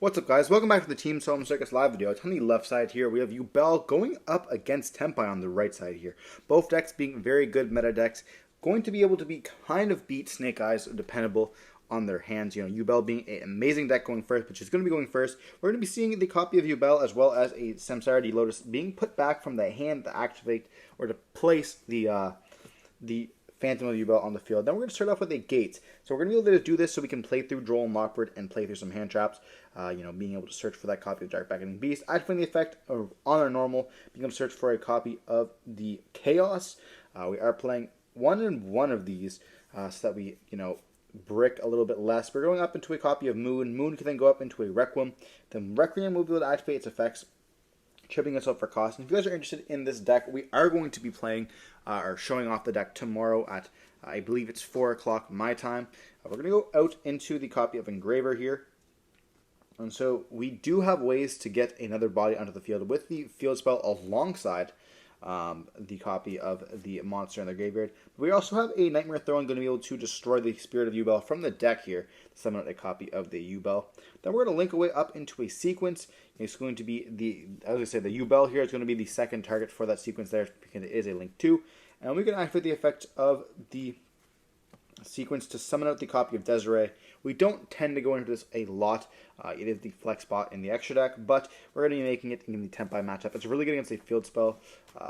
What's up, guys? Welcome back to the Team Solemn Circus live video. It's on the left side here. We have Yubel going up against Tenpai on the right side here. Both decks being very good meta decks. Going to be able to be kind of beat Snake Eyes, dependable on their hands. You know, Yubel being an amazing deck going first, which is going to be going first. We're going to be seeing the copy of Yubel as well as a Samsara Lotus being put back from the hand to activate or to place the Phantom of Yubel on the field. Then we're going to start off with a gate. So we're going to be able to do this so we can play through Duel and Lockbird and play through some hand traps. Being able to search for that copy of Dark Beckoning Beast. Activating the effect of on our normal, being able to search for a copy of the Chaos. We are playing one and one of these so that we, brick a little bit less. We're going up into a copy of Moon. Moon can then go up into a Requiem. Then Requiem will be able to activate its effects, tripping us up for cost. And if you guys are interested in this deck, we are going to be playing or showing off the deck tomorrow at, I believe it's 4 o'clock my time. We're going to go out into the copy of Engraver here. And so we do have ways to get another body onto the field with the field spell alongside the copy of the monster in the graveyard. But we also have a Nightmare Throne going to be able to destroy the Spirit of Yubel from the deck here to summon out a copy of the Yubel. Then we're going to link away up into a sequence. It's going to be the Yubel here is going to be the second target for that sequence there because it is a link 2. And we can activate the effect of the sequence to summon out the copy of Desiree. We don't tend to go into this a lot. It is the flex spot in the extra deck, but we're going to be making it in the Tenpai matchup. It's really good against a field spell,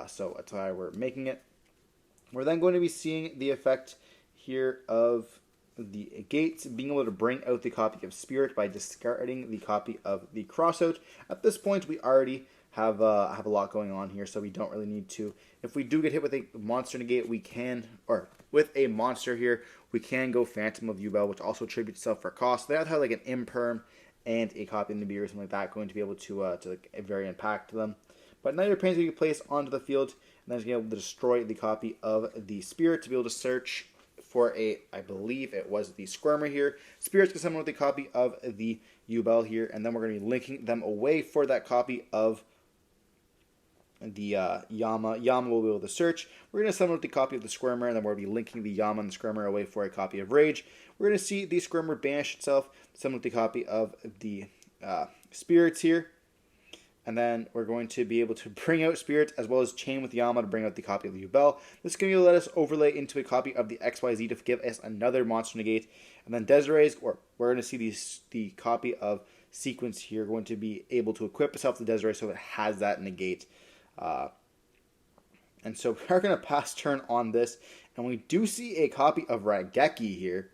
so that's why we're making it. We're then going to be seeing the effect here of the gates, being able to bring out the copy of Spirit by discarding the copy of the Crossout. At this point, we already have a lot going on here, so we don't really need to. If we do get hit with a monster negate, we can, or with a monster here, we can go Phantom of Yubel, which also tributes itself for cost. They have to have like an Imperm and a copy of Nibiru or something like that, going to be able to vary impact them. But Night of Pain is going to be placed onto the field, and then it's going to be able to destroy the copy of the Spirit to be able to search for a, I believe it was the Squirmer here. Spirit's going to summon with the copy of the Yubel here, and then we're going to be linking them away for that copy of the Yama. Yama will be able to search. We're going to summon with the copy of the Squirmer, and then we'll be linking the Yama and the Squirmer away for a copy of Rage. We're going to see the Squirmer banish itself, summon with the copy of the Spirits here. And then we're going to be able to bring out Spirits as well as chain with Yama to bring out the copy of the Yubel. This is going to let us overlay into a copy of the XYZ to give us another monster negate. And then Desiree's, or we're going to see the copy of Sequence here going to be able to equip itself to Desiree so it has that negate. And so we're going to pass turn on this, and we do see a copy of Raigeki here.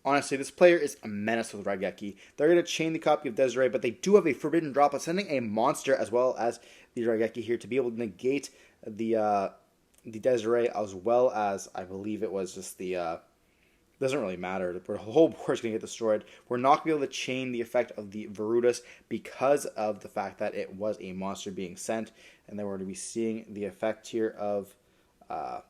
Honestly, this player is a menace with Raigeki. They're going to chain the copy of Desiree, but they do have a Forbidden Drop of sending a monster as well as the Raigeki here to be able to negate the Desiree, as well as, I believe it was just the doesn't really matter. The whole board's going to get destroyed. We're not going to be able to chain the effect of the Varudas because of the fact that it was a monster being sent. And then we're going to be seeing the effect here of, I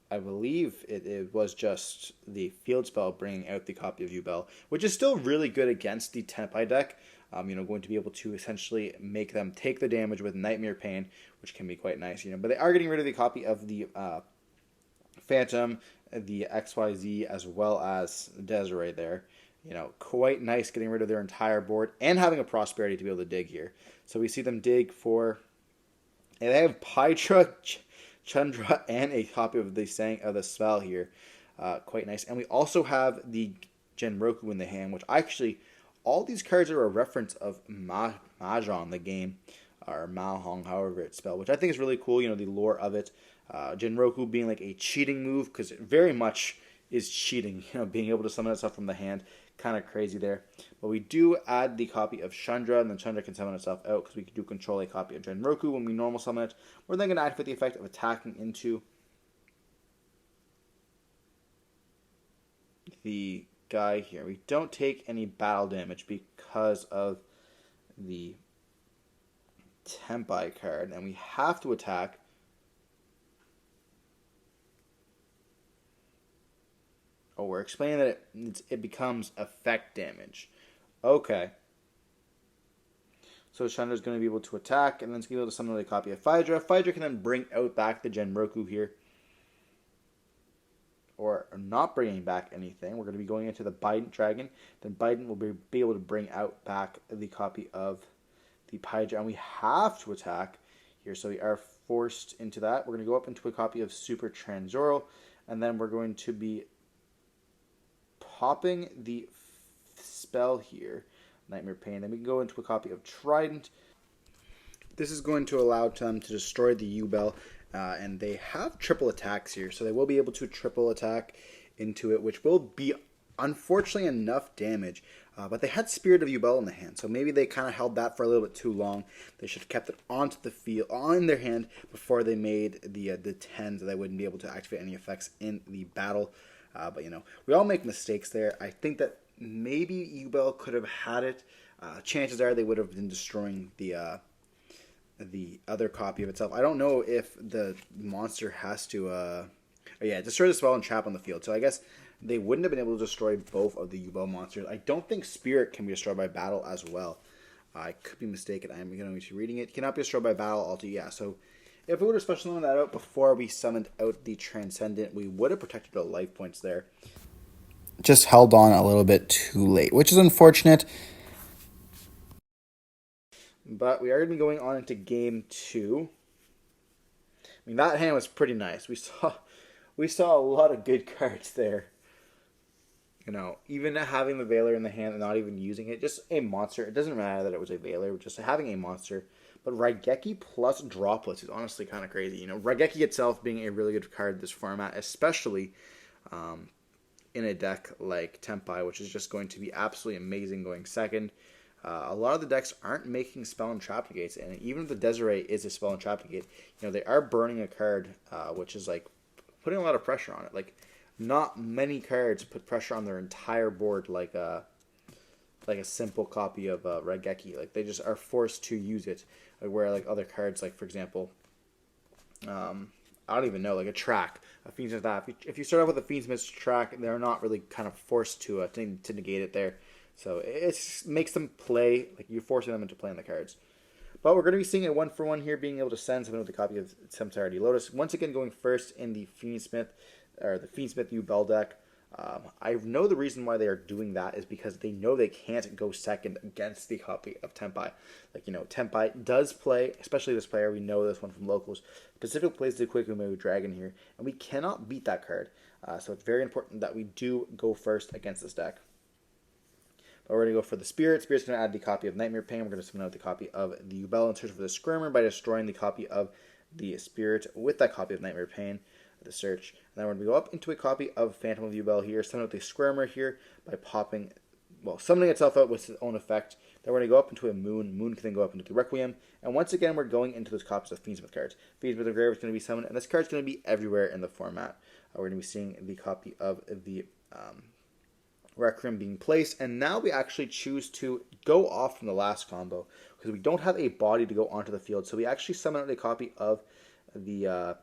believe it was just the field spell bringing out the copy of Yubel, which is still really good against the Tenpai deck. Going to be able to essentially make them take the damage with Nightmare Pain, which can be quite nice. But they are getting rid of the copy of the Phantom, the XYZ, as well as Desiree there. Quite nice getting rid of their entire board and having a Prosperity to be able to dig here. So we see them dig for, and they have Pydra, Chandra, and a copy of the spell here. Quite nice. And we also have the Genroku in the hand, which actually, all these cards are a reference of Mahjong, the game, or Mahjong, however it's spelled, which I think is really cool, the lore of it. Genroku being like a cheating move, because it very much is cheating, being able to summon itself from the hand. Kind of crazy there. But we do add the copy of Chandra, and then Chandra can summon itself out, because we do control a copy of Genroku when we normal summon it. We're then going to activate the effect of attacking into the guy here. We don't take any battle damage because of the Tenpai card, and we have to attack. Oh, we're explaining that it becomes effect damage. Okay. So Chandra's going to be able to attack, and then it's going to be able to summon a copy of Phaedra. Phaedra can then bring out back the Genroku here. or not bringing back anything. We're going to be going into the Biden Dragon. Then Biden will be able to bring out back the copy of the Pydra. And we have to attack here, so we are forced into that. We're going to go up into a copy of Super Transoral, and then we're going to be popping the spell here, Nightmare Pain. Then we can go into a copy of Trident. This is going to allow them to destroy the Yubel, and they have triple attacks here, so they will be able to triple attack into it, which will be, unfortunately, enough damage. But they had Spirit of Yubel in the hand, so maybe they kind of held that for a little bit too long. They should have kept it onto the field, on their hand, before they made the 10, so they wouldn't be able to activate any effects in the battle. But, we all make mistakes there. I think that maybe Yubel could have had it. Chances are they would have been destroying the other copy of itself. I don't know if the monster has to destroy the spell and trap on the field. So I guess they wouldn't have been able to destroy both of the Yubel monsters. I don't think Spirit can be destroyed by battle as well. I could be mistaken. I'm going to be reading it. Cannot be destroyed by battle alto. Yeah, so if we would have special summoned that out before we summoned out the Transcendent, we would have protected the life points there. Just held on a little bit too late, which is unfortunate. But we are going to be going on into game 2. I mean, that hand was pretty nice. We saw a lot of good cards there. Even having the Veiler in the hand and not even using it, just a monster. It doesn't matter that it was a Veiler, just having a monster. But Raigeki plus Droplets is honestly kind of crazy. Raigeki itself being a really good card in this format, especially in a deck like Tenpai, which is just going to be absolutely amazing going second. A lot of the decks aren't making spell and trap negates, and even if the Desiree is a spell and trap negate, they are burning a card, which is like putting a lot of pressure on it. Like, not many cards put pressure on their entire board like a simple copy of Raigeki. Like, they just are forced to use it. Where like other cards, like for example, I don't even know, like a track, a Fiend's Smith that. If you start off with a Fiend's Smith track, they're not really kind of forced to negate it there. So it makes them play, like you're forcing them into playing the cards. But we're going to be seeing a 1-for-1 here, being able to send someone with a copy of Samsarity Lotus. Once again, going first in the Fiend's Smith Yubel deck. I know the reason why they are doing that is because they know they can't go second against the copy of Tenpai. Tenpai does play, especially this player, we know this one from locals, specifically plays the Kwikume Dragon here, and we cannot beat that card. So it's very important that we do go first against this deck. But we're going to go for the Spirit. Spirit's going to add the copy of Nightmare Pain. We're going to summon out the copy of the Yubel in search for the Skirmer by destroying the copy of the Spirit with that copy of Nightmare Pain. The search. And then we're going to go up into a copy of Phantom of Yubel here, summon out the Skirmer here by summoning itself out with its own effect. Then we're going to go up into a Moon. Moon can then go up into the Requiem. And once again, we're going into those copies of Fiendsmith cards. Fiendsmith of Grave is going to be summoned, and this card's going to be everywhere in the format. We're going to be seeing the copy of the Requiem being placed, and now we actually choose to go off from the last combo because we don't have a body to go onto the field. So we actually summon out a copy of the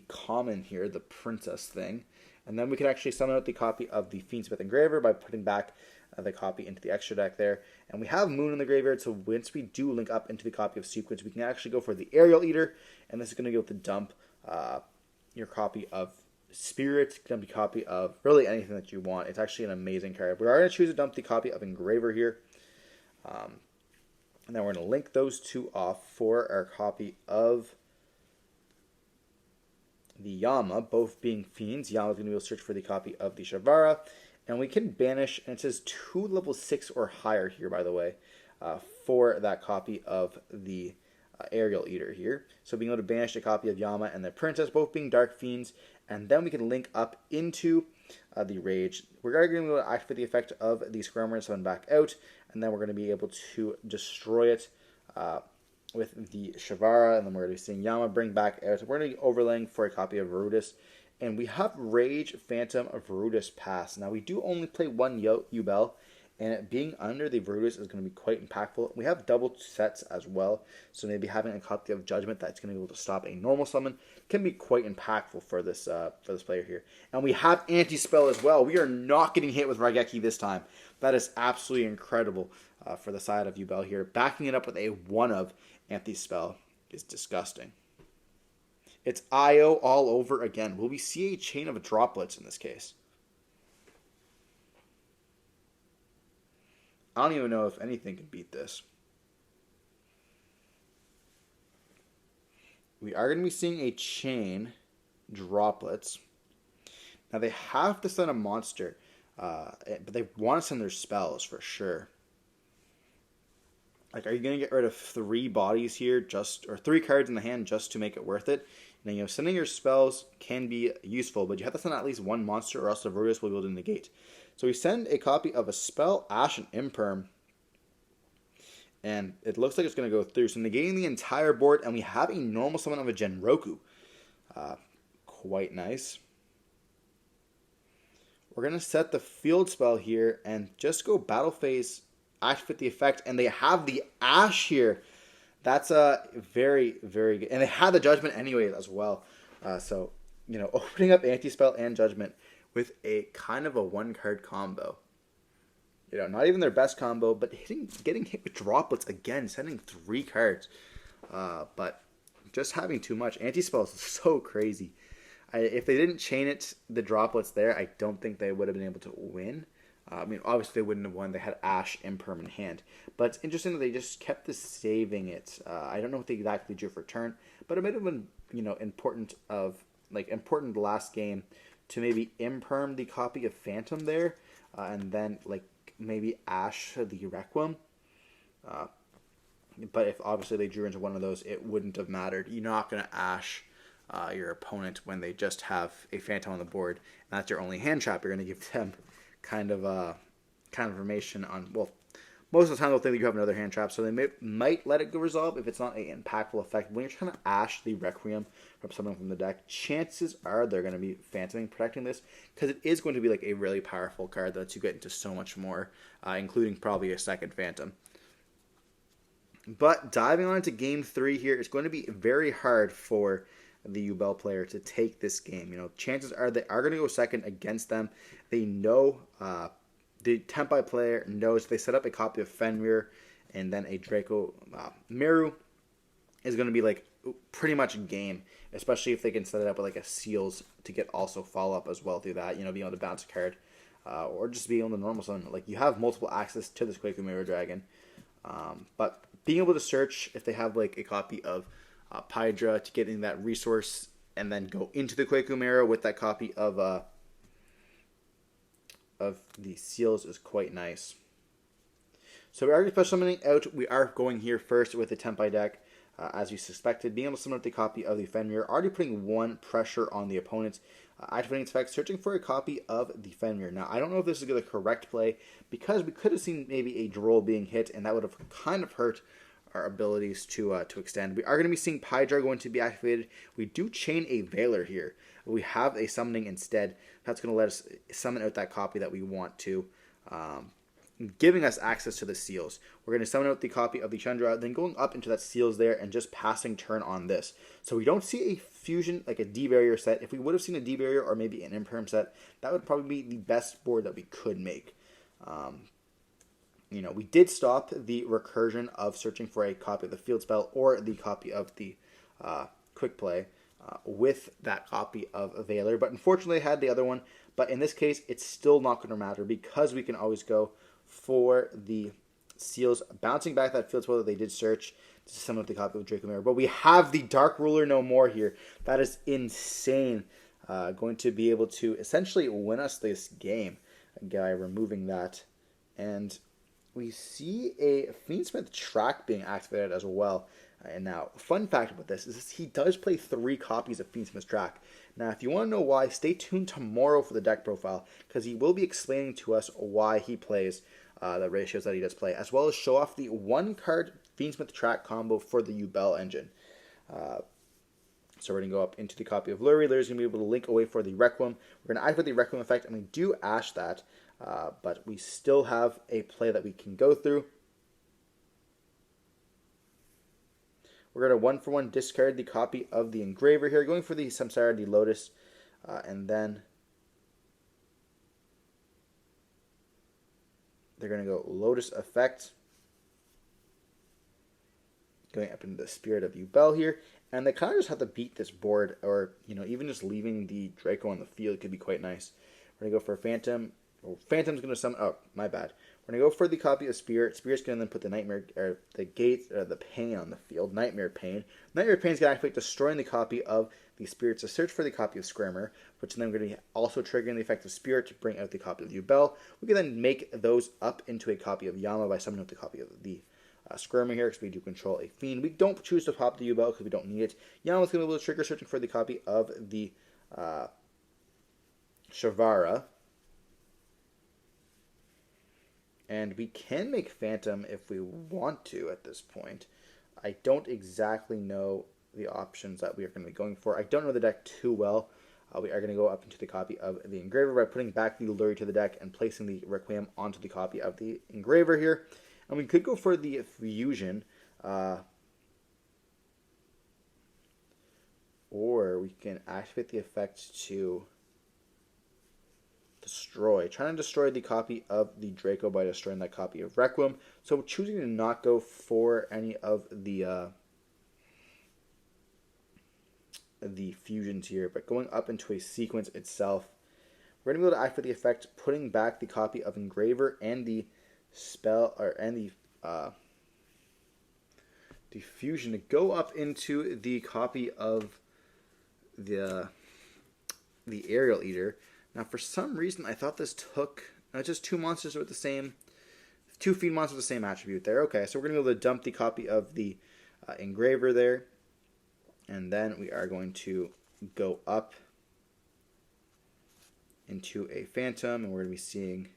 common here, the princess thing, and then we can actually summon out the copy of the Fiendsmith Engraver by putting back the copy into the extra deck there. And we have Moon in the graveyard, so once we do link up into the copy of Sequence, we can actually go for the Aerial Eater, and this is going to go to dump your copy of Spirit, dump the copy of really anything that you want. It's actually an amazing card. We are going to choose to dump the copy of Engraver here, and then we're going to link those two off for our copy of the Yama, both being fiends. Yama's going to be able to search for the copy of the Shavara, and we can banish, and it says 2 level 6 or higher here, by the way, for that copy of the Aerial Eater here. So being able to banish a copy of Yama and the Princess, both being Dark Fiends, and then we can link up into the Rage. We're going to be able to activate the effect of the Skirmer and summon back out, and then we're going to be able to destroy it with the Shavara, and then we're going to be seeing Yama bring back out. So we're going to be overlaying for a copy of Varudis, and we have Rage, Phantom of Varudis Pass. Now we do only play one Yubel, and it being under the Varudis is going to be quite impactful. We have double sets as well, so maybe having a copy of Judgment that's going to be able to stop a normal summon can be quite impactful for this player here. And we have Anti-Spell as well. We are not getting hit with Raigeki this time. That is absolutely incredible for the side of Yubel here. Backing it up with a 1 of Anti-Spell is disgusting. It's IO all over again. Will we see a chain of droplets in this case? I don't even know if anything can beat this. We are going to be seeing a chain droplets. Now they have to send a monster, but they want to send their spells for sure. Like, are you going to get rid of 3 bodies here, or 3 cards in the hand just to make it worth it? Now, sending your spells can be useful, but you have to send at least 1 monster, or else the Virtus will be able to negate. So we send a copy of a spell, Ash, and Imperm, and it looks like it's going to go through. So negating the entire board, and we have a normal summon of a Genroku. Quite nice. We're going to set the field spell here and just go battle phase, activate the effect, and they have the Ash here. That's very, very good. And they had the Judgment anyway as well. So, opening up Anti-Spell and Judgment with a kind of a 1-card combo. Not even their best combo, but getting hit with droplets again, sending 3 cards. But just having too much. Anti-Spell is so crazy. If they didn't chain it, the droplets there, I don't think they would have been able to win. Obviously they wouldn't have won. They had Ash Imperm in hand. But it's interesting that they just kept saving it. I don't know what they exactly drew for turn, but it might have been, important the last game to maybe Imperm the copy of Phantom there, and then, maybe Ash the Requiem. But if obviously they drew into one of those, it wouldn't have mattered. You're not going to Ash your opponent when they just have a Phantom on the board, and that's your only hand trap. You're going to give them kind of information on, well, most of the time they'll think that you have another hand trap, so they might let it go resolve if it's not an impactful effect. When you're trying to Ash the Requiem from someone from the deck, chances are they're going to be Phantoming, protecting this, because it is going to be a really powerful card that lets you get into so much more, including probably a second Phantom. But diving on into Game 3 here, it's going to be very hard for the Yubel player to take this game. Chances are they are going to go second against them. They know, the Tenpai player knows they set up a copy of Fenrir, and then a Draco Miru is going to be pretty much a game, especially if they can set it up with a Seals to get also follow up as well through that, being able to bounce a card, or just being able to normal summon. You have multiple access to this Quaku Mirror Dragon, but being able to search if they have a copy of Pydra to get in that resource and then go into the Quaku Mirror with that copy of the Seals is quite nice. So we are special summoning out. We are going here first with the Tenpai deck, as you suspected. Being able to summon out the copy of the Fenrir, already putting 1 pressure on the opponents. Activating its effect, searching for a copy of the Fenrir. Now, I don't know if this is the correct play, because we could have seen maybe a Droll being hit, and that would have kind of hurt our abilities to extend. We are going to be seeing Pydra going to be activated. We do chain a Veiler here. We have a summoning instead. That's going to let us summon out that copy that we want to, giving us access to the Seals. We're going to summon out the copy of the Chandra, then going up into that Seals there and just passing turn on this. So we don't see a fusion, a D-Barrier set. If we would have seen a D-Barrier or maybe an Imperm set, that would probably be the best board that we could make. We did stop the recursion of searching for a copy of the field spell or the copy of the quick play with that copy of Veiler, but unfortunately I had the other one. But in this case, it's still not going to matter, because we can always go for the Seals, bouncing back that field spell that they did search to summon up the copy of Draco Mirror. But we have the Dark Ruler no more here. That is insane. Going to be able to essentially win us this game, a guy removing that. And we see a Fiendsmith track being activated as well. And now, fun fact about this is he does play 3 copies of Fiendsmith track. Now, if you want to know why, stay tuned tomorrow for the deck profile, because he will be explaining to us why he plays the ratios that he does play, as well as show off the 1-card Fiendsmith track combo for the Yubel engine. So we're going to go up into the copy of Lurie. Lurie's going to be able to link away for the Requiem. We're going to activate the Requiem effect, and we do Ash that. But we still have a play that we can go through. We're going to 1-for-1 discard the copy of the Engraver here, going for the Samsara, the Lotus, and then they're going to go Lotus effect, going up into the Spirit of Yubel here, And they kind of just have to beat this board, or, you know, even just leaving the Draco on the field could be quite nice. We're going to go for a Phantom. Oh, Phantom's going to summon... Oh, my bad. We're going to go for the copy of Spirit. Spirit's going to then put the Nightmare... Or the Gate... Or the Pain on the field. Nightmare Pain. Nightmare Pain's going to activate destroying the copy of the Spirit to search for the copy of Scrimmer, which then we're going to be also triggering the effect of Spirit to bring out the copy of Yubel. We can then make those up into a copy of Yama by summoning up the copy of the Skirmer here, because we do control a Fiend. We don't choose to pop the Yubel because we don't need it. Yama's going to be able to trigger searching for the copy of the Shavara. And we can make Phantom if we want to at this point. I don't exactly know the options that we are going to be going for. I don't know the deck too well. We are going to go up into the copy of the Engraver by putting back the Luri to the deck and placing the Requiem onto the copy of the Engraver here. And we could go for the Fusion, or we can activate the effect to destroy. Trying to destroy the copy of the Draco by destroying that copy of Requiem. So choosing to not go for any of the fusions here, but going up into a sequence itself. We're going to be able to activate the effect, putting back the copy of Engraver and the spell, the fusion to go up into the copy of the Aerial Eater. Now, for some reason, I thought this took just two monsters with the same, two Fiend monsters with the same attribute there. Okay, so we're going to be able to dump the copy of the Engraver there, and then we are going to go up into a Phantom, and we're going to be seeing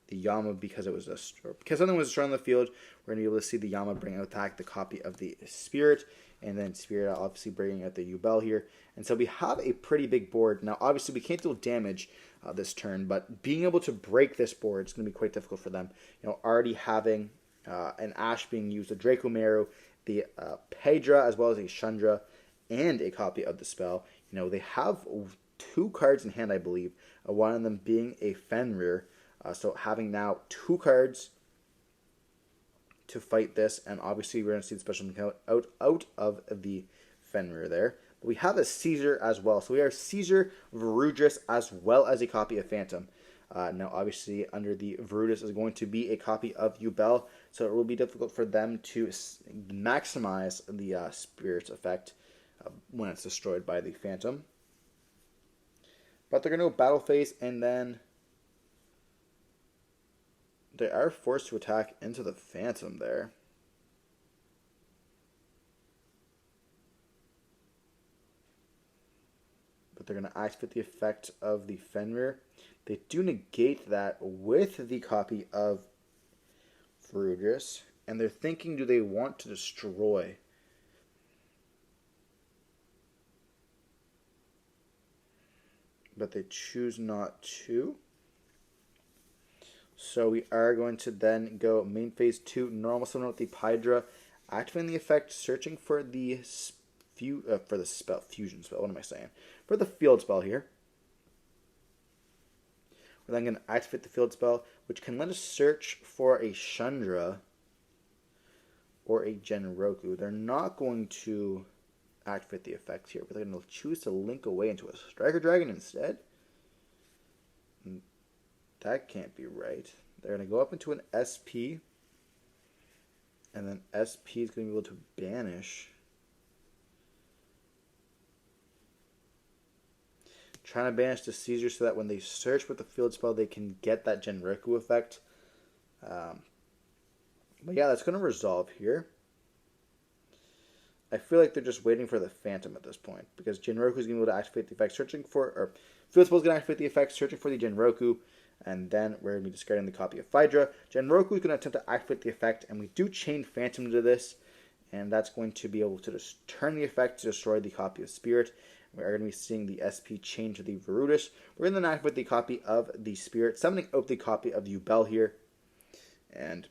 the Yama because something was destroyed on the field. We're going to be able to see the Yama bring out the copy of the Spirit, and then Spirit obviously bringing out the Yubel here. And so we have a pretty big board. Now, obviously, we can't deal damage this turn, but being able to break this board is going to be quite difficult for them. You know, already having an Ash being used, a Draco Meru, the Pedra, as well as a Chandra, and a copy of the spell. You know, they have two cards in hand, I believe, one of them being a Fenrir. So having now two cards to fight this, and obviously we're going to see the special out of the Fenrir there. But we have a Caesar as well. So we have Caesar, Varudris, as well as a copy of Phantom. Now, obviously, under the Varudris is going to be a copy of Yubel, so it will be difficult for them to maximize the Spirit's effect when it's destroyed by the Phantom. But they're going to go Battle Phase, and then they are forced to attack into the Phantom there. But they're going to activate the effect of the Fenrir. They do negate that with the copy of Varudris. And they're thinking, do they want to destroy? But they choose not to. So we are going to then go main phase 2, normal summon with the Pydra, activating the effect, searching for the fusion spell. What am I saying? For the field spell here. We're then going to activate the field spell, which can let us search for a Chandra or a Genroku. They're not going to activate the effect here, but they're going to choose to link away into a Striker Dragon instead. That can't be right. They're going to go up into an SP, and then SP is going to be able to banish. Trying to banish the Caesar so that when they search with the field spell, they can get that Genroku effect. But yeah, that's going to resolve here. I feel like they're just waiting for the Phantom at this point, because Genroku is going to be able to activate the effect, field spell is going to activate the effect, searching for the Genroku, and then we're going to be discarding the copy of Phaedra. Genroku is going to attempt to activate the effect, and we do chain Phantom to this, and that's going to be able to just turn the effect to destroy the copy of Spirit. We are going to be seeing the SP chain to the Varudris. We're going to then activate the copy of the Spirit, summoning out the copy of the Yubel here, and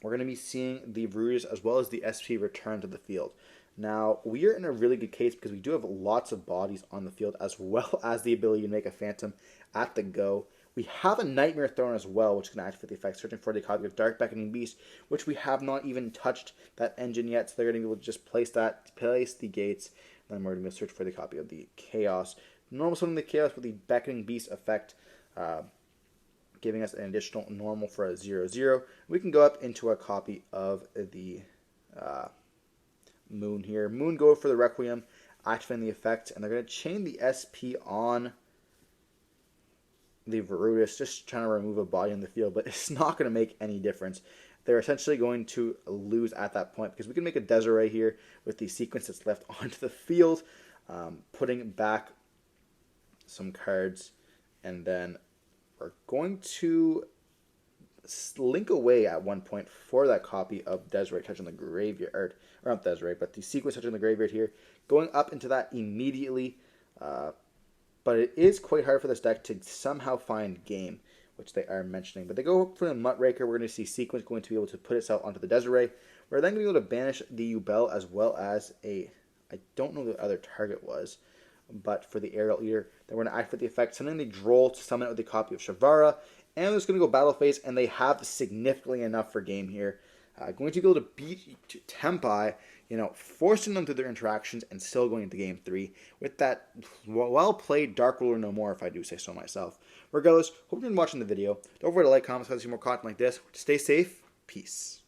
we're going to be seeing the Varudris as well as the SP return to the field. Now, we are in a really good case because we do have lots of bodies on the field, as well as the ability to make a Phantom at the go. We have a Nightmare Throne as well, which can activate the effect, searching for the copy of Dark Beckoning Beast, which we have not even touched that engine yet, so they're going to be able to just place the gates, and then we're going to search for the copy of the Chaos. Normal summon the Chaos with the Beckoning Beast effect, giving us an additional normal for a 0/0. We can go up into a copy of the Moon here. Moon, go for the Requiem, activating the effect, and they're going to chain the SP on the Varudis, just trying to remove a body on the field, but it's not going to make any difference. They're essentially going to lose at that point because we can make a Desiree here with the sequence that's left onto the field, putting back some cards, and then we're going to link away at one point for that copy of Desiree touching the graveyard, or not Desiree, but the sequence touching the graveyard here, going up into that immediately. But it is quite hard for this deck to somehow find game, which they are mentioning. But they go for the Muckraker. We're going to see Sequence going to be able to put itself onto the Desiree. We're then going to be able to banish the Yubel as well as I don't know who the other target was, but for the Aerial Eater, then we're going to activate the effect, sending the Droll to summon it with a copy of Shavara. And they're just going to go Battle Phase, and they have significantly enough for game here. Going to be able to beat Tenpai, forcing them through their interactions and still going into Game 3 with that well-played Dark Ruler no more, if I do say so myself. Regardless, hope you've been watching the video. Don't forget to like, comment, subscribe to see more content like this. Stay safe. Peace.